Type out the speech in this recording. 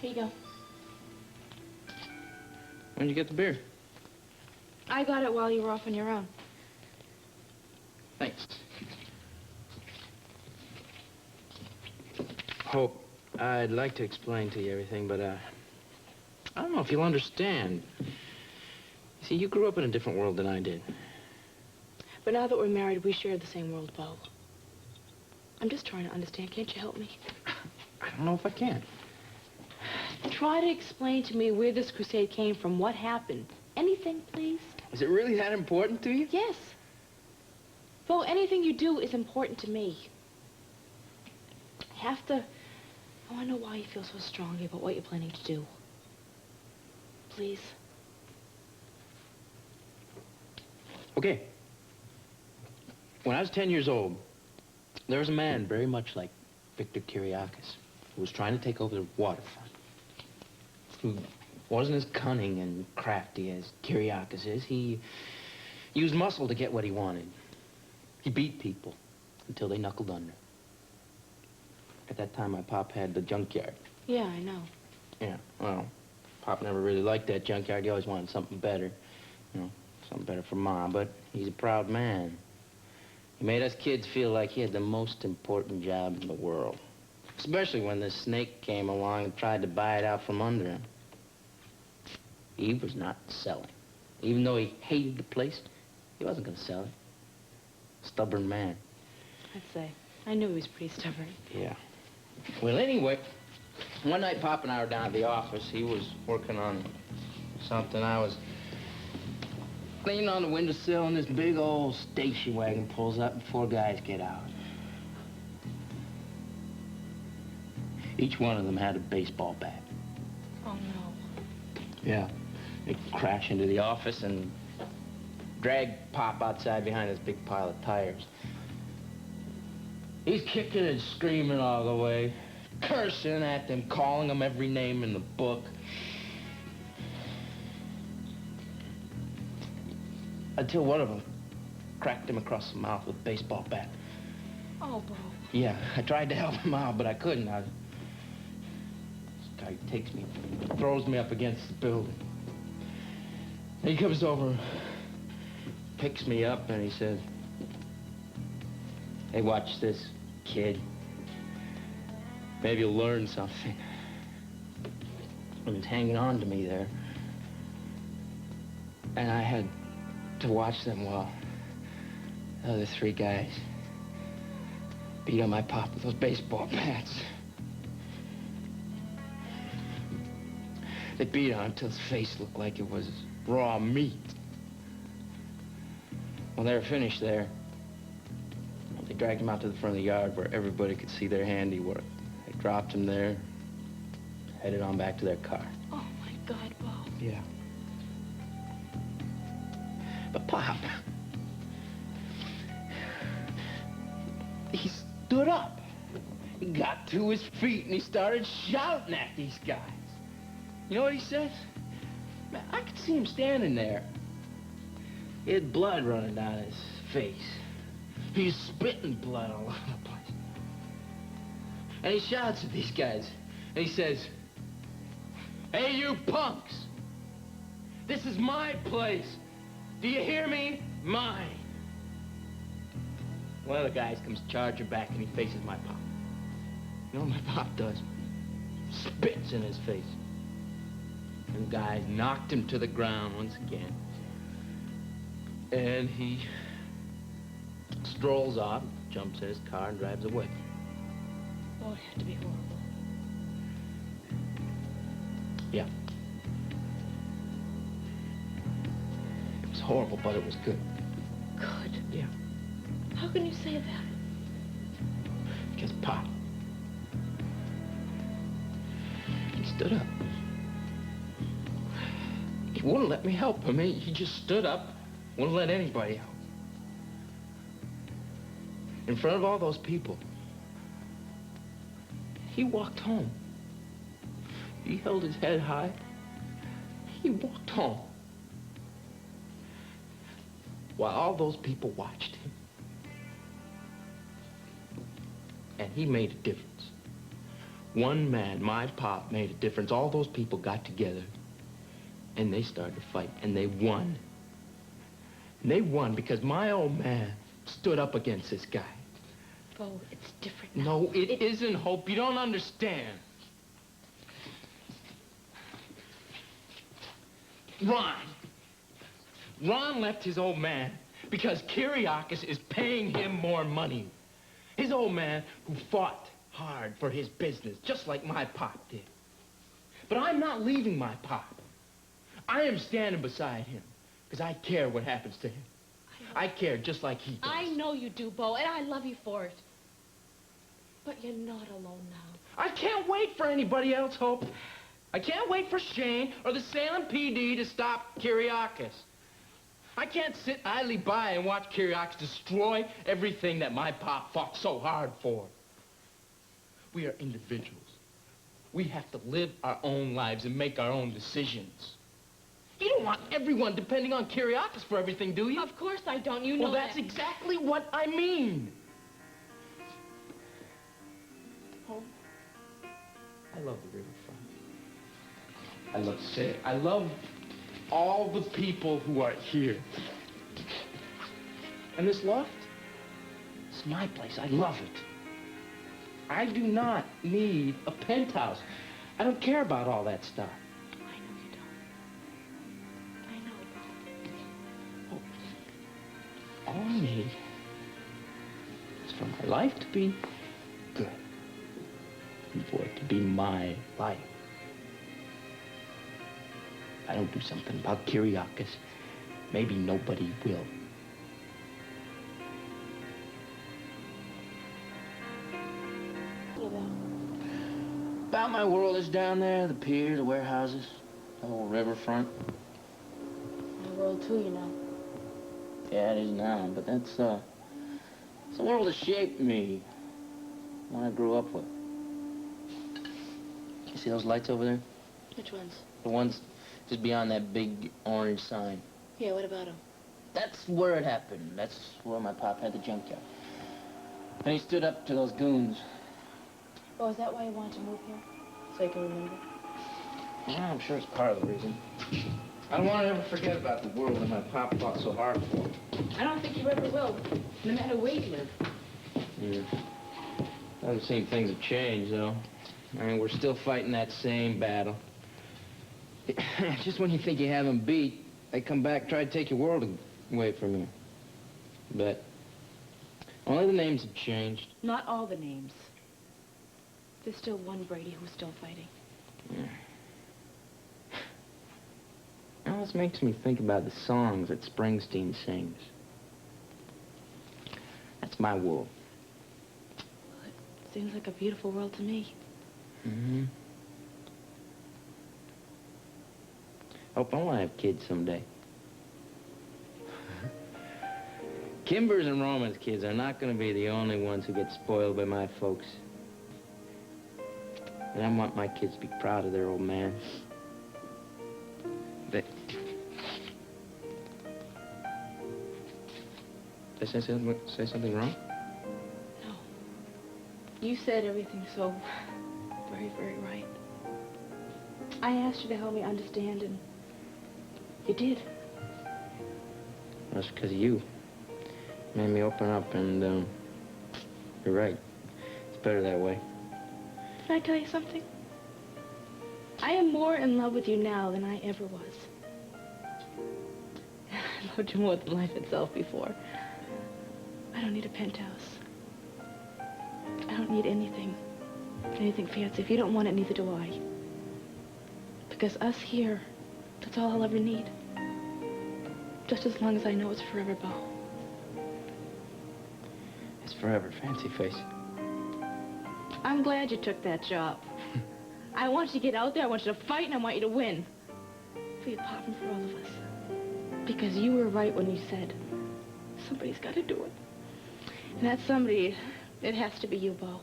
Here you go. When'd you get the beer? I got it while you were off on your own. Thanks. Hope, I'd like to explain to you everything, but, I don't know if you'll understand. You see, you grew up in a different world than I did. But now that we're married, we share the same world, Bo. I'm just trying to understand. Can't you help me? I don't know if I can. Try to explain to me where this crusade came from, what happened. Anything, please. Is it really that important to you? Yes. Bo, anything you do is important to me. I have to... I want to know why you feel so strongly about what you're planning to do. Please. Okay. When I was 10 years old, there was a man very much like Victor Kiriakis who was trying to take over the waterfront. Who wasn't as cunning and crafty as Kiriakis is. He used muscle to get what he wanted. He beat people until they knuckled under. At that time, my pop had the junkyard. Yeah, I know. Yeah, well, Pop never really liked that junkyard. He always wanted something better. You know, something better for Ma, but he's a proud man. He made us kids feel like he had the most important job in the world. Especially when this snake came along and tried to buy it out from under him. He was not selling. Even though he hated the place, he wasn't going to sell it. Stubborn man. I'd say. I knew he was pretty stubborn. Yeah. Well, anyway, one night Pop and I were down at the office. He was working on something. I was leaning on the windowsill, and this big old station wagon pulls up, and 4 guys get out. Each one of them had a baseball bat. Oh, no. Yeah. They crash into the office and drag Pop outside behind this big pile of tires. He's kicking and screaming all the way, cursing at them, calling them every name in the book. Until one of them cracked him across the mouth with a baseball bat. Oh, Bo. Yeah, I tried to help him out, but I couldn't. This guy takes me, throws me up against the building. And he comes over, picks me up, and he says, "Hey, watch this, kid. Maybe you'll learn something." And he's hanging on to me there. And I had to watch them while the other 3 guys beat on my Pop with those baseball bats. They beat on him until his face looked like it was raw meat. When they were finished there, they dragged him out to the front of the yard where everybody could see their handiwork. They dropped him there, headed on back to their car. Oh, my God, Bo. Yeah. But Pop, he stood up. He got to his feet and he started shouting at these guys. You know what he says? Man, I could see him standing there. He had blood running down his face. He was spitting blood all over the place. And he shouts at these guys, and he says, "Hey, you punks! This is my place. Do you hear me? Mine." One of the guys comes charging back, and he faces my Pop. You know what my Pop does? Spits in his face. And the guy knocked him to the ground once again. And he strolls off, jumps in his car, and drives away. Oh, it had to be horrible. Yeah. It was horrible, but it was good. Good? Yeah. How can you say that? Because Pop, he stood up. He wouldn't let me help him. He just stood up, wouldn't let anybody help. In front of all those people, he walked home. He held his head high. He walked home. While all those people watched him. And he made a difference. One man, my pop, made a difference. All those people got together, and they started to fight, and they won. And they won because my old man stood up against this guy. Bo, it's different now. No, it isn't, Hope. You don't understand. Ron left his old man because Kyriakis is paying him more money. His old man who fought hard for his business, just like my pop did. But I'm not leaving my pop. I am standing beside him because I care what happens to him. I care just like he does. I know you do, Bo, and I love you for it. But you're not alone now. I can't wait for anybody else, Hope. I can't wait for Shane or the Salem PD to stop Kyriakis. I can't sit idly by and watch Kyriakis destroy everything that my pop fought so hard for. We are individuals. We have to live our own lives and make our own decisions. You don't want everyone depending on Kyriakis for everything, do you? Of course I don't. You know well, that's exactly what I mean. Oh, I love the riverfront. I love Sarah. I love all the people who are here. And this loft, it's my place. I love it. I do not need a penthouse. I don't care about all that stuff. I know you don't. I know, Bo. Oh, all I need is for my life to be good. And for it to be my life. If I don't do something about Kyriakis, maybe nobody will. About my world is down there, the pier, the warehouses, the whole riverfront. My world too, you know. Yeah, it is now, but that's, it's the world that shaped me, one I grew up with. You see those lights over there? Which ones? The ones just beyond that big orange sign. Yeah, what about them? That's where it happened. That's where my pop had the junkyard. And he stood up to those goons. Oh, is that why you wanted to move here? So you can remember? Yeah, I'm sure it's part of the reason. I don't want to ever forget about the world that my pop fought so hard for. I don't think you ever will, no matter where you live. Yeah. Doesn't seem things have changed, though. I mean, we're still fighting that same battle. Just when you think you have them beat, they come back, try to take your world away from you. But only the names have changed. Not all the names. There's still one Brady who's still fighting. Yeah. Now this makes me think about the songs that Springsteen sings. That's my world. Well, it seems like a beautiful world to me. Mm-hmm. Hope I want to have kids someday. Kimber's and Roman's kids are not going to be the only ones who get spoiled by my folks. And I want my kids to be proud of their old man. Did I say something wrong? No. You said everything so very, very right. I asked you to help me understand, and you did. That's because of you. Made me open up, and, you're right. It's better that way. Can I tell you something? I am more in love with you now than I ever was. I loved you more than life itself before. I don't need a penthouse. I don't need anything fancy. If you don't want it, neither do I. Because us here, that's all I'll ever need. Just as long as I know it's forever, Bo. It's forever, fancy face. I'm glad you took that job. I want you to get out there, I want you to fight, and I want you to win. For your pop and for all of us. Because you were right when you said, somebody's got to do it. And that somebody, it has to be you, Bo.